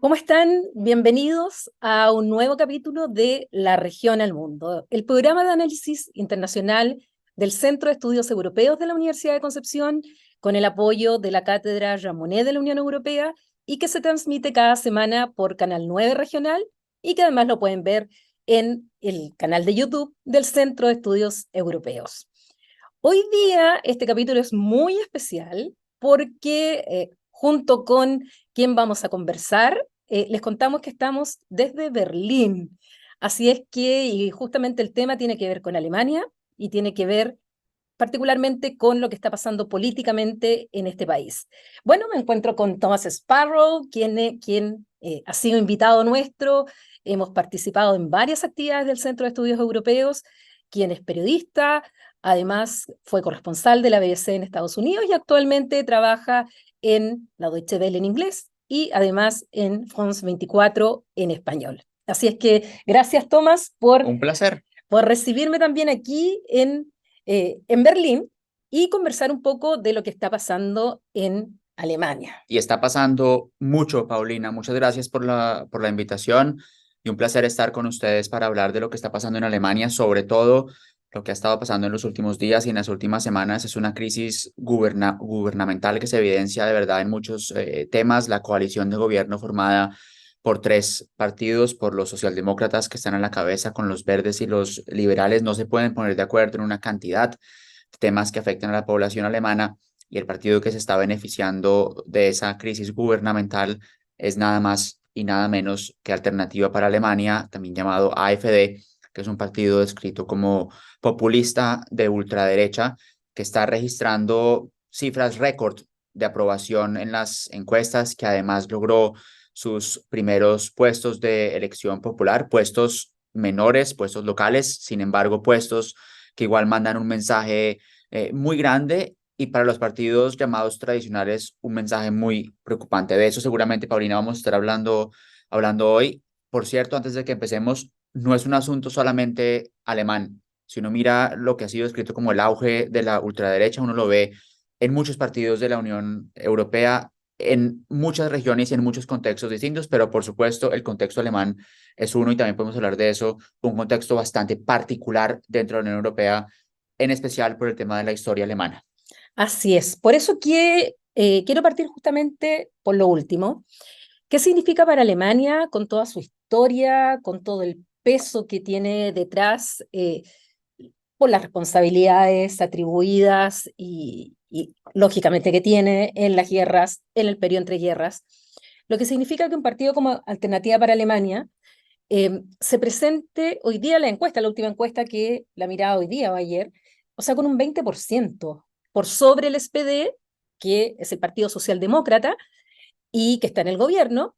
¿Cómo están? Bienvenidos a un nuevo capítulo de La Región al Mundo, el programa de análisis internacional del Centro de Estudios Europeos de la Universidad de Concepción, con el apoyo de la Cátedra Jean Monnet de la Unión Europea y que se transmite cada semana por Canal 9 Regional y que además lo pueden ver en el canal de YouTube del Centro de Estudios Europeos. Hoy día este capítulo es muy especial porque junto con quien vamos a conversar, les contamos que estamos desde Berlín. Así es que, y justamente el tema tiene que ver con Alemania y tiene que ver particularmente con lo que está pasando políticamente en este país. Bueno, me encuentro con Thomas Sparrow, quien ha sido invitado nuestro. Hemos participado en varias actividades del Centro de Estudios Europeos, quien es periodista, además fue corresponsal de la BBC en Estados Unidos y actualmente trabaja en la Deutsche Welle en inglés y además en France 24 en español. Así es que gracias, Thomas, Un placer. por recibirme también aquí en Berlín y conversar un poco de lo que está pasando en Alemania. Y está pasando mucho, Paulina. Muchas gracias por la invitación y un placer estar con ustedes para hablar de lo que está pasando en Alemania, sobre todo lo que ha estado pasando en los últimos días y en las últimas semanas. Es una crisis gubernamental que se evidencia de verdad en muchos temas. La coalición de gobierno formada por tres partidos, por los socialdemócratas que están a la cabeza, con los verdes y los liberales, no se pueden poner de acuerdo en una cantidad de temas que afectan a la población alemana, y el partido que se está beneficiando de esa crisis gubernamental es nada más y nada menos que Alternativa para Alemania, también llamado AfD, que es un partido descrito como populista de ultraderecha, que está registrando cifras récord de aprobación en las encuestas, que además logró sus primeros puestos de elección popular, puestos menores, puestos locales, sin embargo, puestos que igual mandan un mensaje muy grande, y para los partidos llamados tradicionales un mensaje muy preocupante. De eso seguramente, Paulina, vamos a estar hablando hoy. Por cierto, antes de que empecemos, no es un asunto solamente alemán. Si uno mira lo que ha sido escrito como el auge de la ultraderecha, uno lo ve en muchos partidos de la Unión Europea, en muchas regiones y en muchos contextos distintos, pero por supuesto el contexto alemán es uno, y también podemos hablar de eso, un contexto bastante particular dentro de la Unión Europea, en especial por el tema de la historia alemana. Así es. Por eso que quiero partir justamente por lo último. ¿Qué significa para Alemania con toda su historia, con todo el peso que tiene detrás por las responsabilidades atribuidas y lógicamente que tiene en las guerras, en el periodo entre guerras? Lo que significa que un partido como Alternativa para Alemania se presente hoy día la encuesta, la última encuesta que la miraba hoy día o ayer, o sea, con un 20% por sobre el SPD, que es el Partido Socialdemócrata y que está en el gobierno,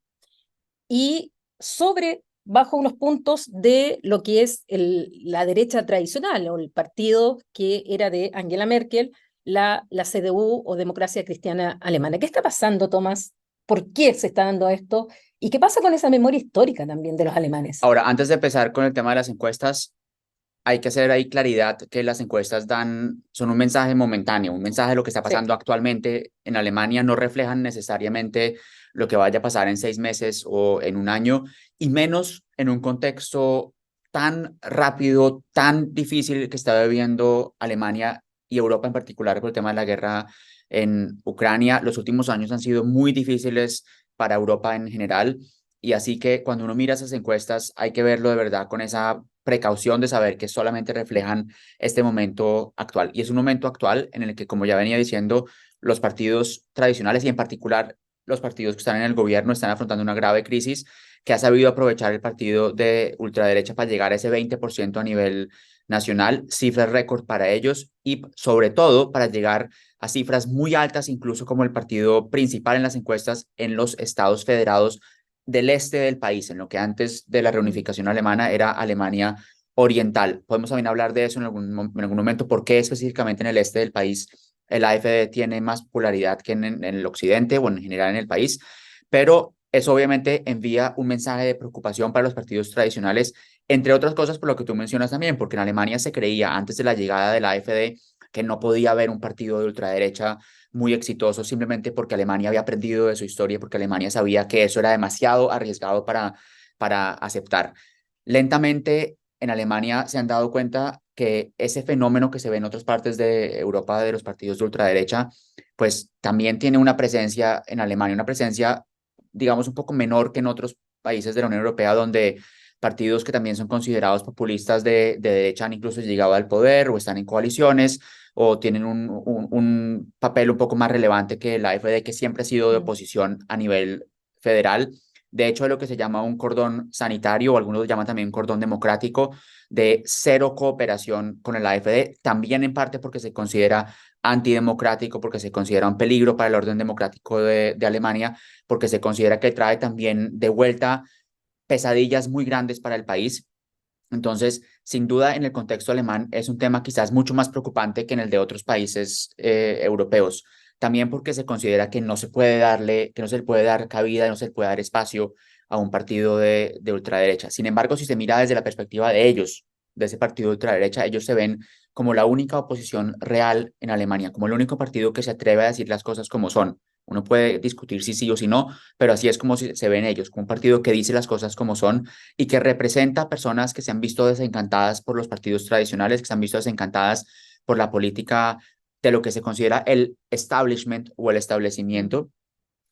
y sobre, bajo unos puntos de lo que es la derecha tradicional o el partido que era de Angela Merkel, la CDU o Democracia Cristiana Alemana. ¿Qué está pasando, Tomás? ¿Por qué se está dando esto? ¿Y qué pasa con esa memoria histórica también de los alemanes? Ahora, antes de empezar con el tema de las encuestas, hay que hacer ahí claridad que las encuestas son un mensaje momentáneo, un mensaje de lo que está Sí. pasando actualmente en Alemania, no reflejan necesariamente lo que vaya a pasar en 6 meses o en un año, y menos en un contexto tan rápido, tan difícil que está viviendo Alemania y Europa en particular por el tema de la guerra en Ucrania. Los últimos años han sido muy difíciles para Europa en general, y así que cuando uno mira esas encuestas hay que verlo de verdad con esa precaución de saber que solamente reflejan este momento actual. Y es un momento actual en el que, como ya venía diciendo, los partidos tradicionales y en particular los partidos que están en el gobierno están afrontando una grave crisis, que ha sabido aprovechar el partido de ultraderecha para llegar a ese 20% a nivel nacional, cifras récord para ellos, y sobre todo para llegar a cifras muy altas, incluso como el partido principal en las encuestas en los estados federados del este del país, en lo que antes de la reunificación alemana era Alemania Oriental. Podemos también hablar de eso en algún momento, por qué específicamente en el este del país el AfD tiene más popularidad que en el occidente o en general en el país, pero eso obviamente envía un mensaje de preocupación para los partidos tradicionales, entre otras cosas por lo que tú mencionas también, porque en Alemania se creía antes de la llegada de la AfD que no podía haber un partido de ultraderecha muy exitoso simplemente porque Alemania había aprendido de su historia, porque Alemania sabía que eso era demasiado arriesgado para aceptar. Lentamente en Alemania se han dado cuenta que ese fenómeno que se ve en otras partes de Europa de los partidos de ultraderecha, pues también tiene una presencia en Alemania, una presencia, digamos, un poco menor que en otros países de la Unión Europea, donde partidos que también son considerados populistas de derecha han incluso llegado al poder o están en coaliciones o tienen un papel un poco más relevante que la AfD, que siempre ha sido de oposición a nivel federal. De hecho, de lo que se llama un cordón sanitario, o algunos lo llaman también un cordón democrático, de cero cooperación con el AfD, también en parte porque se considera antidemocrático, porque se considera un peligro para el orden democrático de Alemania, porque se considera que trae también de vuelta pesadillas muy grandes para el país. Entonces, sin duda, en el contexto alemán es un tema quizás mucho más preocupante que en el de otros países europeos. También porque se considera que no se puede que no se le puede dar cabida, no se le puede dar espacio a un partido de ultraderecha. Sin embargo, si se mira desde la perspectiva de ellos, de ese partido de ultraderecha, ellos se ven como la única oposición real en Alemania, como el único partido que se atreve a decir las cosas como son. Uno puede discutir si sí o si no, pero así es como se ven ellos, como un partido que dice las cosas como son y que representa personas que se han visto desencantadas por los partidos tradicionales, que se han visto desencantadas por la política de lo que se considera el establishment o el establecimiento.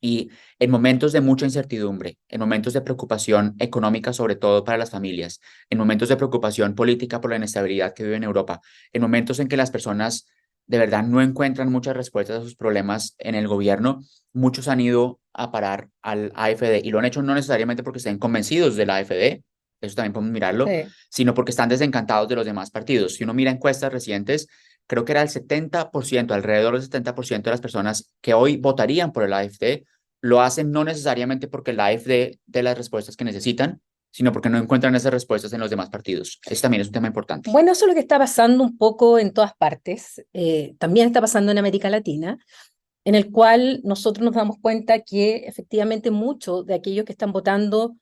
Y en momentos de mucha incertidumbre, en momentos de preocupación económica, sobre todo para las familias, en momentos de preocupación política por la inestabilidad que vive en Europa, en momentos en que las personas de verdad no encuentran muchas respuestas a sus problemas en el gobierno, muchos han ido a parar al AfD y lo han hecho no necesariamente porque estén convencidos del AfD, eso también podemos mirarlo, Sí. sino porque están desencantados de los demás partidos. Si uno mira encuestas recientes, creo que era el 70%, alrededor del 70% de las personas que hoy votarían por el AfD lo hacen no necesariamente porque la AfD dé las respuestas que necesitan, sino porque no encuentran esas respuestas en los demás partidos. Eso también es un tema importante. Bueno, eso es lo que está pasando un poco en todas partes. También está pasando en América Latina, en el cual nosotros nos damos cuenta que efectivamente muchos de aquellos que están votando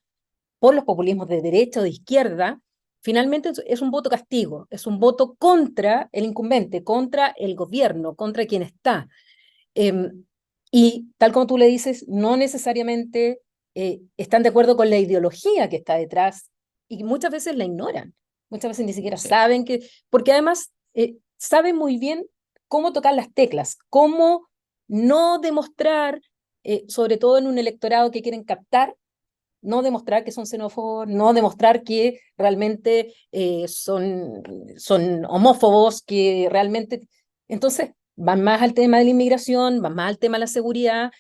por los populismos de derecha o de izquierda, finalmente es un voto castigo, es un voto contra el incumbente, contra el gobierno, contra quien está. Y tal como tú le dices, no necesariamente están de acuerdo con la ideología que está detrás y muchas veces la ignoran, muchas veces ni siquiera Sí, saben que, porque además saben muy bien cómo tocar las teclas, cómo no demostrar, sobre todo en un electorado que quieren captar, no demostrar que son xenófobos, no demostrar que realmente son homófobos, que realmente... Entonces, van más al tema de la inmigración, van más al tema de la seguridad,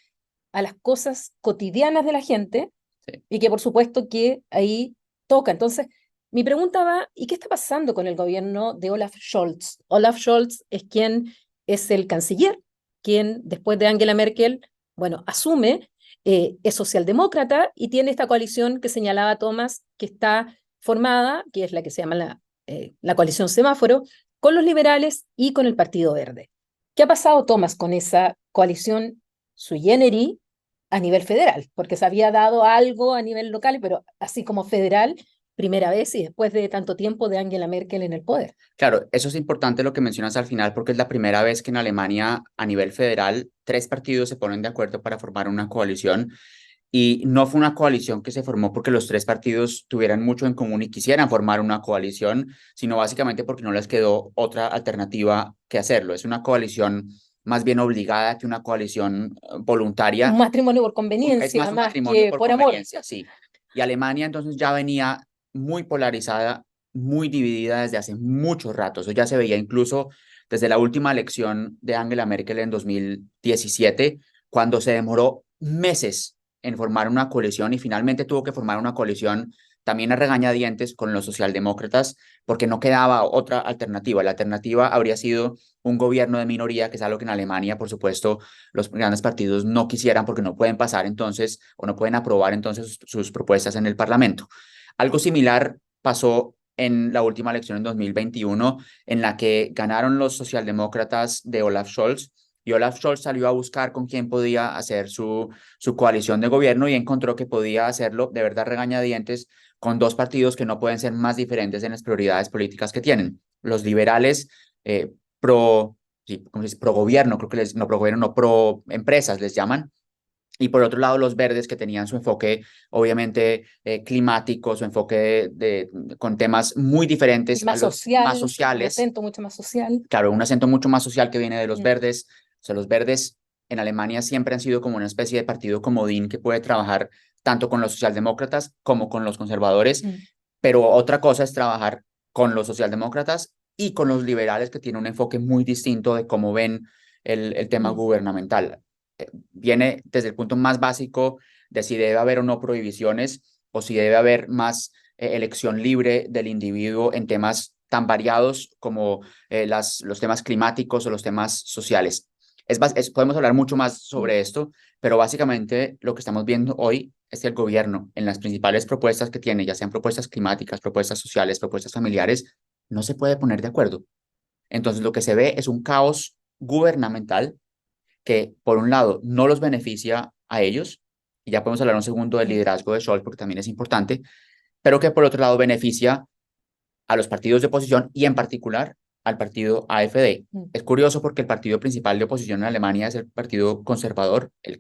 a las cosas cotidianas de la gente, sí. y que por supuesto que ahí toca. Entonces, mi pregunta va, ¿y qué está pasando con el gobierno de Olaf Scholz? Olaf Scholz es quien es el canciller, quien después de Angela Merkel, bueno, asume, es socialdemócrata y tiene esta coalición que señalaba Thomas, que está formada, que es la que se llama la coalición semáforo, con los liberales y con el Partido Verde. ¿Qué ha pasado, Thomas, con esa coalición sui generis a nivel federal? Porque se había dado algo a nivel local, pero así como federal, primera vez y después de tanto tiempo de Angela Merkel en el poder. Claro, eso es importante lo que mencionas al final porque es la primera vez que en Alemania a nivel federal tres partidos se ponen de acuerdo para formar una coalición y no fue una coalición que se formó porque los tres partidos tuvieran mucho en común y quisieran formar una coalición, sino básicamente porque no les quedó otra alternativa que hacerlo. Es una coalición más bien obligada que una coalición Un voluntaria. matrimonio por Es conveniencia más un más matrimonio que por por amor. conveniencia, sí. Y Alemania entonces ya venía muy polarizada, muy dividida desde hace mucho rato. Eso ya se veía incluso desde la última elección de Angela Merkel en 2017, cuando se demoró meses en formar una coalición y finalmente tuvo que formar una coalición también a regañadientes con los socialdemócratas porque no quedaba otra alternativa. La alternativa habría sido un gobierno de minoría, que es algo que en Alemania, por supuesto, los grandes partidos no quisieran porque no pueden pasar entonces o no pueden aprobar entonces sus propuestas en el Parlamento. Algo similar pasó en la última elección en 2021, en la que ganaron los socialdemócratas de Olaf Scholz, y Olaf Scholz salió a buscar con quién podía hacer su coalición de gobierno y encontró que podía hacerlo de verdad regañadientes con dos partidos que no pueden ser más diferentes en las prioridades políticas que tienen. Los liberales pro sí, ¿cómo se dice? Pro gobierno, creo que no pro gobierno, no pro empresas les llaman. Y por otro lado, los verdes que tenían su enfoque, obviamente, climático, su enfoque con temas muy diferentes a Más los más social, un sociales. acento mucho más social. Claro, un acento mucho más social que viene de los Mm, verdes. O sea, los verdes en Alemania siempre han sido como una especie de partido comodín que puede trabajar tanto con los socialdemócratas como con los conservadores, mm, pero otra cosa es trabajar con los socialdemócratas y con los liberales que tienen un enfoque muy distinto de cómo ven el tema mm, gubernamental. Viene desde el punto más básico de si debe haber o no prohibiciones o si debe haber más elección libre del individuo en temas tan variados como los temas climáticos o los temas sociales. Podemos hablar mucho más mm. sobre esto, pero básicamente lo que estamos viendo hoy es que el gobierno, en las principales propuestas que tiene, ya sean propuestas climáticas, propuestas sociales, propuestas familiares, no se puede poner de acuerdo. Entonces, lo que se ve es un caos gubernamental que, por un lado, no los beneficia a ellos, y ya podemos hablar un segundo del Mm, liderazgo de Scholz, porque también es importante, pero que, por otro lado, beneficia a los partidos de oposición y, en particular, al partido AfD. mm, Es curioso porque el partido principal de oposición en Alemania es el partido conservador, el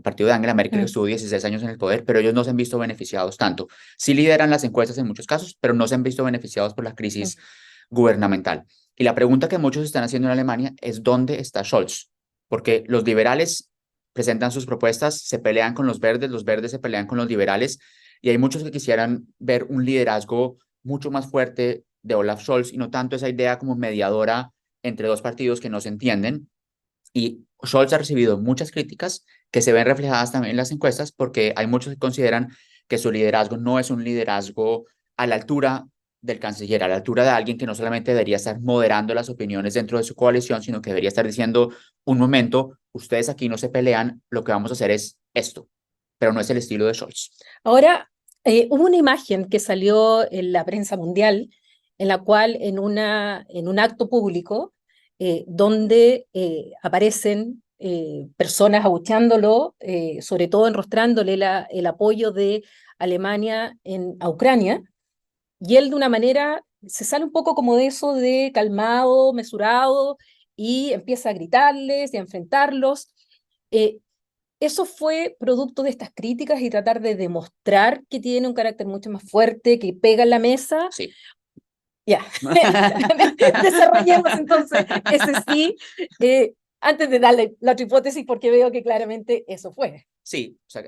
partido de Angela Merkel, que mm, estuvo 16 años en el poder, pero ellos no se han visto beneficiados tanto. Sí lideran las encuestas en muchos casos, pero no se han visto beneficiados por la mm. crisis gubernamental. Y la pregunta que muchos están haciendo en Alemania es ¿dónde está Scholz? Porque los liberales presentan sus propuestas, se pelean con los verdes se pelean con los liberales, y hay muchos que quisieran ver un liderazgo mucho más fuerte de Olaf Scholz y no tanto esa idea como mediadora entre dos partidos que no se entienden. Y Scholz ha recibido muchas críticas que se ven reflejadas también en las encuestas porque hay muchos que consideran que su liderazgo no es un liderazgo a la altura del canciller, a la altura de alguien que no solamente debería estar moderando las opiniones dentro de su coalición, sino que debería estar diciendo, un momento, ustedes aquí no se pelean, lo que vamos a hacer es esto, pero no es el estilo de Scholz. Ahora, hubo una imagen que salió en la prensa mundial en la cual en un acto público donde aparecen personas abucheándolo, sobre todo enrostrándole el apoyo de Alemania a Ucrania, y él de una manera se sale un poco como de eso de calmado, mesurado, y empieza a gritarles y a enfrentarlos. Eh, ¿Eso fue producto de estas críticas y tratar de demostrar que tiene un carácter mucho más fuerte, que pega en la mesa? Sí. Ya, desarrollemos entonces ese sí, antes de darle la otra hipótesis, porque veo que claramente eso fue. Sí, o sea,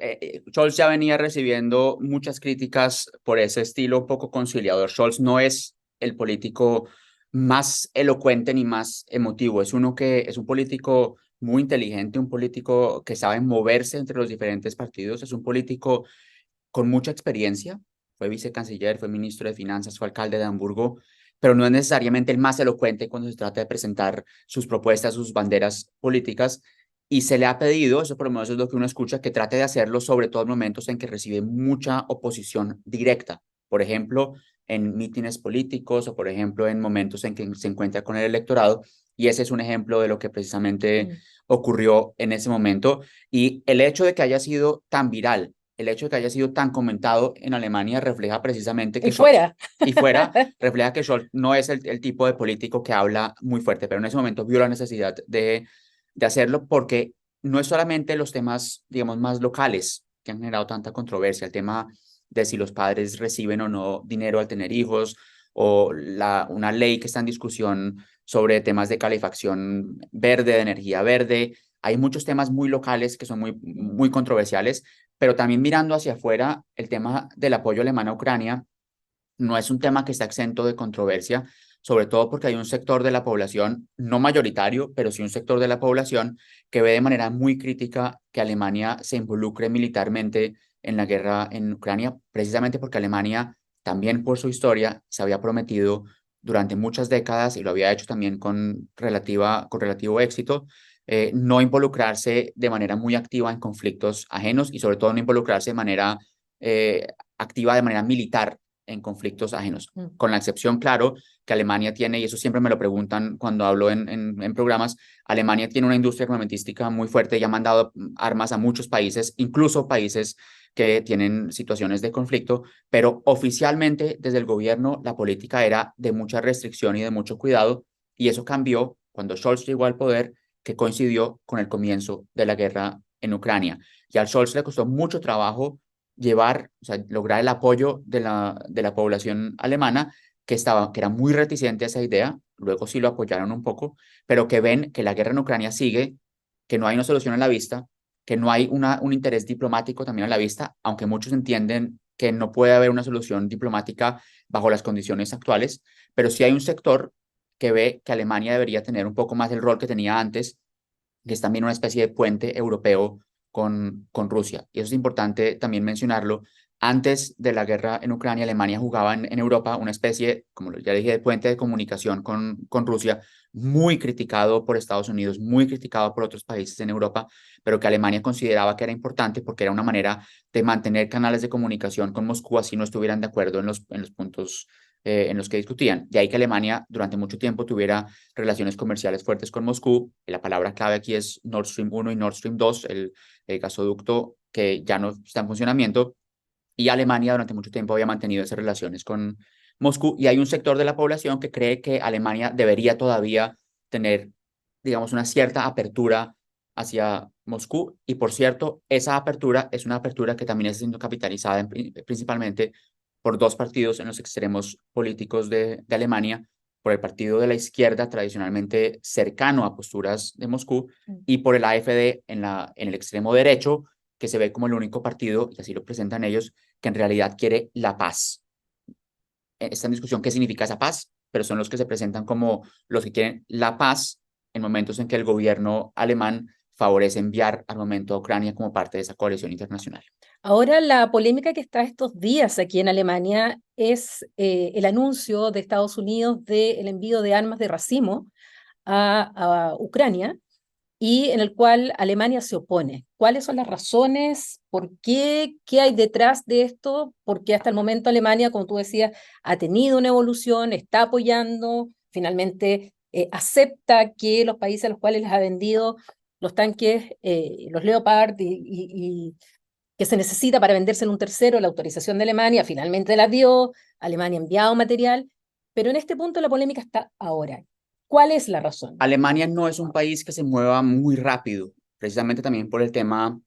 Scholz ya venía recibiendo muchas críticas por ese estilo un poco conciliador. Scholz no es el político más elocuente ni más emotivo, es uno que es un político muy inteligente, un político que sabe moverse entre los diferentes partidos, es un político con mucha experiencia, fue vicecanciller, fue ministro de Finanzas, fue alcalde de Hamburgo, pero no es necesariamente el más elocuente cuando se trata de presentar sus propuestas, sus banderas políticas, y se le ha pedido, eso por lo menos es lo que uno escucha, que trate de hacerlo sobre todo en momentos en que recibe mucha oposición directa, por ejemplo, en mítines políticos o por ejemplo en momentos en que se encuentra con el electorado, y ese es un ejemplo de lo que precisamente Mm. ocurrió en ese momento, y el hecho de que haya sido tan viral, el hecho de que haya sido tan comentado en Alemania refleja precisamente Y que Scholz, fuera. y fuera, refleja que Scholz no es el tipo de político que habla muy fuerte, pero en ese momento vio la necesidad de hacerlo porque no es solamente los temas, digamos, más locales que han generado tanta controversia, el tema de si los padres reciben o no dinero al tener hijos, o una ley que está en discusión sobre temas de calefacción verde, de energía verde. Hay muchos temas muy locales que son muy controversiales, pero también mirando hacia afuera, el tema del apoyo alemán a Ucrania no es un tema que está exento de controversia, sobre todo porque hay un sector de la población, no mayoritario, pero sí un sector de la población que ve de manera muy crítica que Alemania se involucre militarmente en la guerra en Ucrania, precisamente porque Alemania, también por su historia, se había prometido durante muchas décadas, y lo había hecho también con relativo éxito, no involucrarse de manera muy activa en conflictos ajenos y sobre todo no involucrarse de manera activa, de manera militar en conflictos ajenos, Mm. con la excepción, claro, que Alemania tiene, y eso siempre me lo preguntan cuando hablo en programas, Alemania tiene una industria armamentística muy fuerte y ha mandado armas a muchos países, incluso países que tienen situaciones de conflicto, pero oficialmente desde el gobierno la política era de mucha restricción y de mucho cuidado, y eso cambió cuando Scholz llegó al poder, que coincidió con el comienzo de la guerra en Ucrania. Y al Scholz le costó mucho trabajo o sea, lograr el apoyo de la población alemana que era muy reticente a esa idea, luego sí lo apoyaron un poco, pero que ven que la guerra en Ucrania sigue, que no hay una solución a la vista, que no hay un interés diplomático también a la vista, aunque muchos entienden que no puede haber una solución diplomática bajo las condiciones actuales, pero sí hay un sector que ve que Alemania debería tener un poco más el rol que tenía antes, que es también una especie de puente europeo con Rusia. Y eso es importante también mencionarlo. Antes de la guerra en Ucrania, Alemania jugaba en Europa una especie, como ya dije, de puente de comunicación con Rusia, muy criticado por Estados Unidos, muy criticado por otros países en Europa, pero que Alemania consideraba que era importante porque era una manera de mantener canales de comunicación con Moscú, así no estuvieran de acuerdo en los puntos en los que discutían. De ahí que Alemania durante mucho tiempo tuviera relaciones comerciales fuertes con Moscú. La palabra clave aquí es Nord Stream 1 y Nord Stream 2, el gasoducto que ya no está en funcionamiento. Y Alemania durante mucho tiempo había mantenido esas relaciones con Moscú. Y hay un sector de la población que cree que Alemania debería todavía tener, digamos, una cierta apertura hacia Moscú. Y por cierto, esa apertura es una apertura que también está siendo capitalizada principalmente por dos partidos en los extremos políticos de Alemania, por el partido de la izquierda tradicionalmente cercano a posturas de Moscú y por el AfD en el extremo derecho, que se ve como el único partido, y así lo presentan ellos, que en realidad quiere la paz. Está en discusión qué significa esa paz, pero son los que se presentan como los que quieren la paz en momentos en que el gobierno alemán favorece enviar armamento a Ucrania como parte de esa coalición internacional. Ahora la polémica que está estos días aquí en Alemania es el anuncio de Estados Unidos del envío de armas de racimo a Ucrania y en el cual Alemania se opone. ¿Cuáles son las razones? ¿Por qué? ¿Qué hay detrás de esto? Porque hasta el momento Alemania, como tú decías, ha tenido una evolución, está apoyando, finalmente acepta que los países a los cuales les ha vendido los tanques, los Leopard y que se necesita para venderse en un tercero, la autorización de Alemania, finalmente la dio, Alemania ha enviado material, pero en este punto la polémica está ahora. ¿Cuál es la razón? Alemania no es un país que se mueva muy rápido, precisamente también por el tema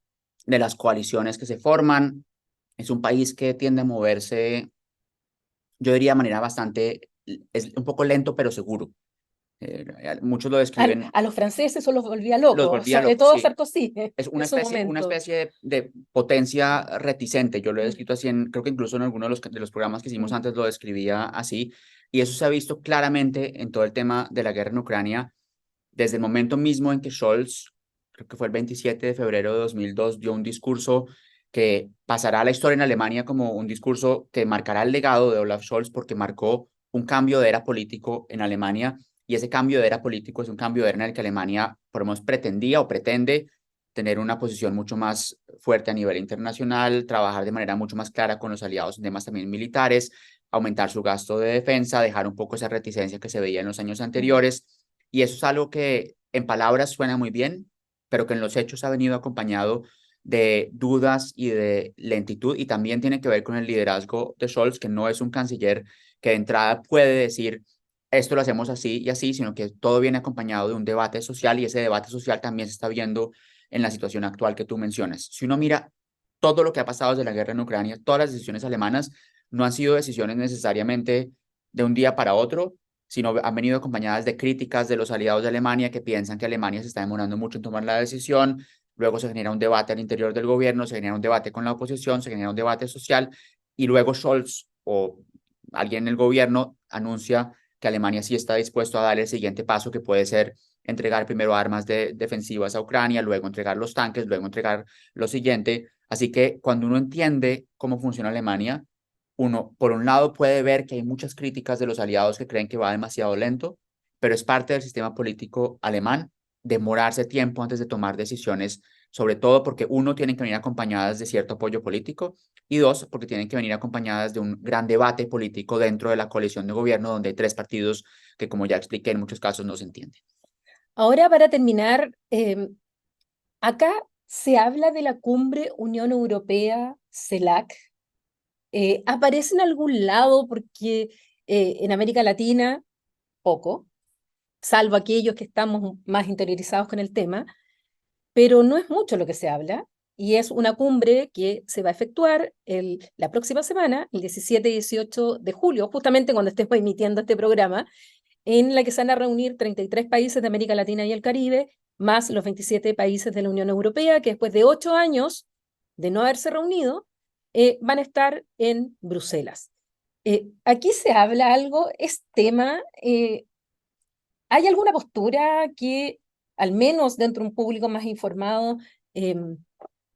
de las coaliciones que se forman. Es un país que tiende a moverse, yo diría, de manera bastante, es un poco lento pero seguro. Muchos lo describen, A los franceses eso los volvía los locos, volvía sobre locos, todo sí. Sarkozy Es en su una momento. especie de potencia reticente. Yo lo he Mm, descrito así, creo que incluso en alguno de los programas que hicimos mm. antes lo describía así. Y eso se ha visto claramente en todo el tema de la guerra en Ucrania, desde el momento mismo en que Scholz, creo que fue el 27 de febrero de 2002, dio un discurso que pasará a la historia en Alemania como un discurso que marcará el legado de Olaf Scholz porque marcó un cambio de era político en Alemania y ese cambio de era político es un cambio de era en el que Alemania, por lo menos, pretendía o pretende tener una posición mucho más fuerte a nivel internacional, trabajar de manera mucho más clara con los aliados en temas también militares, aumentar su gasto de defensa, dejar un poco esa reticencia que se veía en los años Mm. anteriores. Y eso es algo que en palabras suena muy bien, pero que en los hechos ha venido acompañado de dudas y de lentitud, y también tiene que ver con el liderazgo de Scholz, que no es un canciller que de entrada puede decir esto lo hacemos así y así, sino que todo viene acompañado de un debate social y ese debate social también se está viendo en la situación actual que tú mencionas. Si uno mira todo lo que ha pasado desde la guerra en Ucrania, todas las decisiones alemanas no han sido decisiones necesariamente de un día para otro, sino han venido acompañadas de críticas de los aliados de Alemania que piensan que Alemania se está demorando mucho en tomar la decisión. Luego se genera un debate al interior del gobierno, se genera un debate con la oposición, se genera un debate social y luego Scholz o alguien en el gobierno anuncia que Alemania sí está dispuesto a dar el siguiente paso, que puede ser entregar primero armas defensivas a Ucrania, luego entregar los tanques, luego entregar lo siguiente. Así que cuando uno entiende cómo funciona Alemania, uno, por un lado, puede ver que hay muchas críticas de los aliados que creen que va demasiado lento, pero es parte del sistema político alemán demorarse tiempo antes de tomar decisiones, sobre todo porque uno, tienen que venir acompañadas de cierto apoyo político y dos, porque tienen que venir acompañadas de un gran debate político dentro de la coalición de gobierno donde hay tres partidos que, como ya expliqué, en muchos casos no se entienden. Ahora, para terminar, acá se habla de la cumbre Unión Europea-CELAC. ¿Aparece en algún lado? Porque en América Latina, poco. salvo aquellos que estamos más interiorizados con el tema, pero no es mucho lo que se habla, y es una cumbre que se va a efectuar la próxima semana, el 17 y 18 de julio, justamente cuando estemos emitiendo este programa, en la que se van a reunir 33 países de América Latina y el Caribe, más los 27 países de la Unión Europea, que después de 8 años de no haberse reunido, van a estar en Bruselas. Aquí se habla algo, es tema, ¿hay alguna postura que, al menos dentro de un público más informado, eh,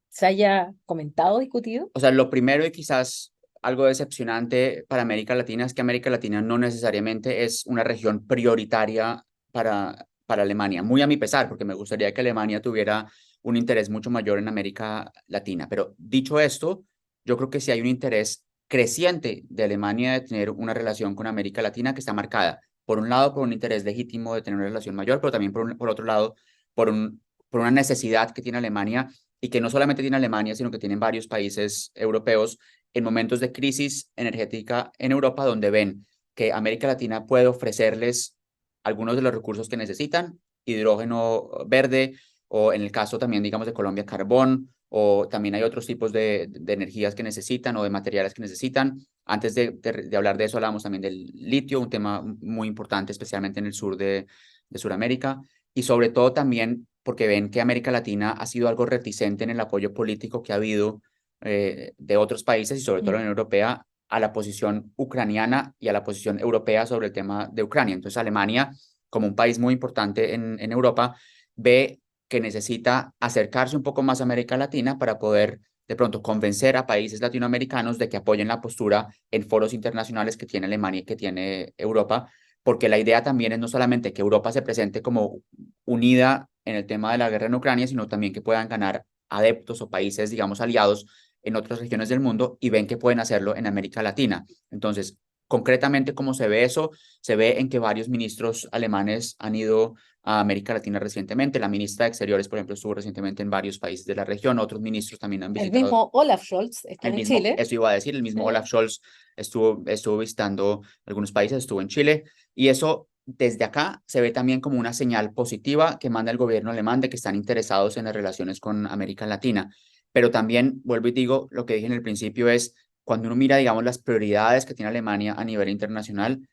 se haya comentado, discutido? O sea, lo primero y quizás algo decepcionante para América Latina es que América Latina no necesariamente es una región prioritaria para Alemania, muy a mi pesar, porque me gustaría que Alemania tuviera un interés mucho mayor en América Latina. Pero dicho esto, yo creo que sí hay un interés creciente de Alemania de tener una relación con América Latina que está marcada, por un lado, por un interés legítimo de tener una relación mayor, pero también por otro lado, por una necesidad que tiene Alemania y que no solamente tiene Alemania, sino que tienen varios países europeos en momentos de crisis energética en Europa, donde ven que América Latina puede ofrecerles algunos de los recursos que necesitan, hidrógeno verde, o en el caso también, digamos, de Colombia, carbón, o también hay otros tipos de energías que necesitan o de materiales que necesitan. Antes de hablar de eso, hablamos también del litio, un tema muy importante, especialmente en el sur de Sudamérica, y sobre todo también porque ven que América Latina ha sido algo reticente en el apoyo político que ha habido de otros países y sobre todo la Unión Europea a la posición ucraniana y a la posición europea sobre el tema de Ucrania. Entonces Alemania, como un país muy importante en Europa, ve que necesita acercarse un poco más a América Latina para poder de pronto convencer a países latinoamericanos de que apoyen la postura en foros internacionales que tiene Alemania y que tiene Europa, porque la idea también es no solamente que Europa se presente como unida en el tema de la guerra en Ucrania, sino también que puedan ganar adeptos o países, digamos, aliados en otras regiones del mundo y ven que pueden hacerlo en América Latina. Entonces, concretamente, ¿cómo se ve eso? Se ve en que varios ministros alemanes han ido a América Latina recientemente. La ministra de Exteriores, por ejemplo, estuvo recientemente en varios países de la región. Otros ministros también han El visitado. mismo Olaf Scholz está El en mismo, Chile. eso iba a decir, el mismo Olaf Scholz estuvo visitando algunos países, estuvo en Chile, y eso desde acá se ve también como una señal positiva que manda el gobierno alemán de que están interesados en las relaciones con América Latina. Pero también, vuelvo y digo, lo que dije en el principio es, cuando uno mira, digamos, las prioridades que tiene Alemania a nivel internacional,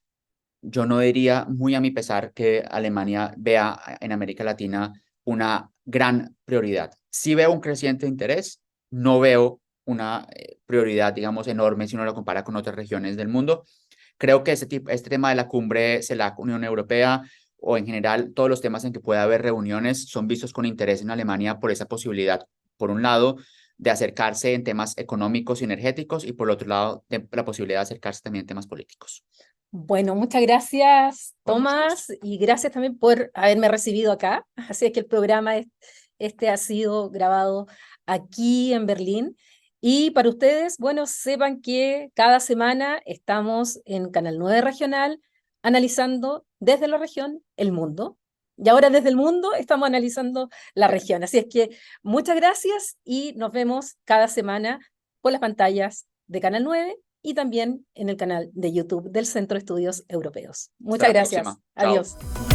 yo no diría, muy a mi pesar, que Alemania vea en América Latina una gran prioridad. Sí veo un creciente interés, no veo una prioridad, digamos, enorme si uno lo compara con otras regiones del mundo. Creo que este tema de la cumbre CELAC-Unión Europea o en general todos los temas en que pueda haber reuniones son vistos con interés en Alemania por esa posibilidad, por un lado, de acercarse en temas económicos y energéticos y por otro lado, de la posibilidad de acercarse también en temas políticos. Bueno, muchas gracias, Con mucho gusto. Tomás, y gracias también por haberme recibido acá. Así es que el programa este ha sido grabado aquí en Berlín. Y para ustedes, bueno, sepan que cada semana estamos en Canal 9 Regional analizando desde la región el mundo. Y ahora desde el mundo estamos analizando la región. Así es que muchas gracias y nos vemos cada semana por las pantallas de Canal 9 y también en el canal de YouTube del Centro de Estudios Europeos. Hasta Muchas la gracias. próxima. Chao. Adiós.